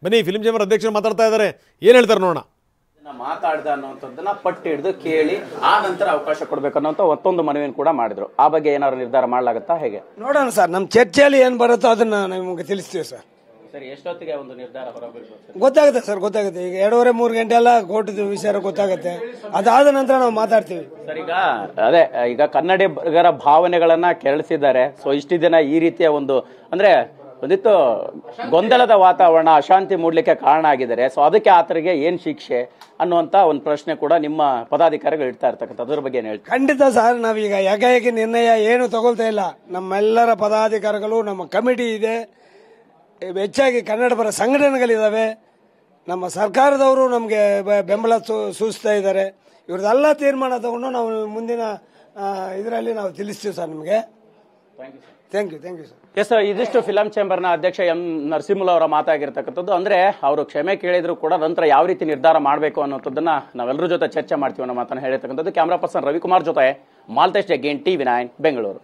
ಬನ್ನಿ, film chamber ಅಧ್ಯಕ್ಷರು ಮಾತಾಡ್ತಾ ಇದ್ದಾರೆ, ಏನು ಹೇಳ್ತಾರೆ ನೋಡೋಣ. ಮಾತಾಡ್ದ ಅನ್ನೋಂಥದ್ದನ್ನ ಪಟ್ಟು ಹಿಡಿದು ಕೇಳಿ ಆ ನಂತರ ಅವಕಾಶ ಕೊಡ್ಬೇಕು ಅನ್ನೋಂಥ ಮತ್ತೊಂದು ಮನವಿಯನ್ನು ಕೂಡ ಮಾಡಿದ್ರು. ಆ ಬಗ್ಗೆ ಏನಾದ್ರು ನಿರ್ಧಾರ ಮಾಡ್ಲಾಗತ್ತಾ, ಹೇಗೆ ನೋಡೋಣ ಸರ್. ನಮ್ಮ ಚರ್ಚೆಯಲ್ಲಿ ಏನ್ ಬರುತ್ತೋ ಅದನ್ನ ನಿಮಗೆ ತಿಳಿಸ್ತೀವಿ ಸರ್. ಸರಿ, ಎಷ್ಟೊತ್ತಿಗೆ ಒಂದು ನಿರ್ಧಾರ ಹೊರಬೀಳ್ಬೋದು? ಗೊತ್ತಾಗುತ್ತೆ ಸರ್, ಗೊತ್ತಾಗುತ್ತೆ. ಈಗ 2:30-3 ಗಂಟೆ ಎಲ್ಲ ಕೋರ್ಟ್ ವಿಚಾರ ಗೊತ್ತಾಗುತ್ತೆ. ಅದಾದ ನಂತರ ನಾವು ಮಾತಾಡ್ತೀವಿ ಸರ್. ಈಗ ಕನ್ನಡಿಗರ ಭಾವನೆಗಳನ್ನ ಕೆರಳಿಸಿದ್ದಾರೆ. ಸೊ ಇಷ್ಟು ದಿನ ಈ ರೀತಿಯ ಒಂದು ಅಂದ್ರೆ ಒಂದಿತ್ತು ಗೊಂದಲದ ವಾತಾವರಣ, ಅಶಾಂತಿ ಮೂಡ್ಲಿಕ್ಕೆ ಕಾರಣ ಆಗಿದ್ದಾರೆ. ಸೊ ಅದಕ್ಕೆ ಆತರಿಗೆ ಏನ್ ಶಿಕ್ಷೆ ಅನ್ನುವಂತ ಒಂದು ಪ್ರಶ್ನೆ ಕೂಡ ನಿಮ್ಮ ಪದಾಧಿಕಾರಿಗಳು ಇಡ್ತಾ ಇರ್ತಕ್ಕಂಥ, ಅದ್ರ ಬಗ್ಗೆ ಏನ್ ಹೇಳ್ತಾರೆ? ಖಂಡಿತ ಸರ್. ನಾವೀಗ ಏಕಾಏಕಿ ನಿರ್ಣಯ ಏನು ತಗೊಳ್ತಾ ಇಲ್ಲ. ನಮ್ಮೆಲ್ಲರ ಪದಾಧಿಕಾರಿಗಳು, ನಮ್ಮ ಕಮಿಟಿ ಇದೆ, ಹೆಚ್ಚಾಗಿ ಕನ್ನಡ ಪರ ಸಂಘಟನೆಗಳಿದಾವೆ, ನಮ್ಮ ಸರ್ಕಾರದವರು ನಮಗೆ ಬೆಂಬಲ ಸೂಚಿಸ್ತಾ ಇದ್ದಾರೆ. ಇವ್ರದೆಲ್ಲ ತೀರ್ಮಾನ ತಗೊಂಡು ನಾವು ಮುಂದಿನ ಇದರಲ್ಲಿ ನಾವು ತಿಳಿಸ್ತೀವಿ ಸರ್ ನಿಮಗೆ. Thank you sir. ಎಸ್, ಇದಿಷ್ಟು ಫಿಲಂ ಚೇಂಬರ್ನ ಅಧ್ಯಕ್ಷ ಎಂ ನರಸಿಂಹಲ್ ಅವರ ಮಾತಾಗಿರ್ತಕ್ಕಂಥದ್ದು. ಅಂದ್ರೆ ಅವರು ಕ್ಷಮೆ ಕೇಳಿದ್ರು ಕೂಡ ನಂತರ ಯಾವ ರೀತಿ ನಿರ್ಧಾರ ಮಾಡಬೇಕು ಅನ್ನೋದನ್ನ ನಾವೆಲ್ಲರ ಜೊತೆ ಚರ್ಚೆ ಮಾಡ್ತೀವಿ ಅನ್ನೋ ಮಾತನ್ನ ಹೇಳಿರ್ತಕ್ಕಂಥದ್ದು. ಕ್ಯಾಮರಾ ಪರ್ಸನ್ ರವಿಕುಮಾರ್ ಜೊತೆ ಮಾಲ್ತೇಶ್ ಜಗ್ಗೇನ್, TV9 ಬೆಂಗಳೂರು.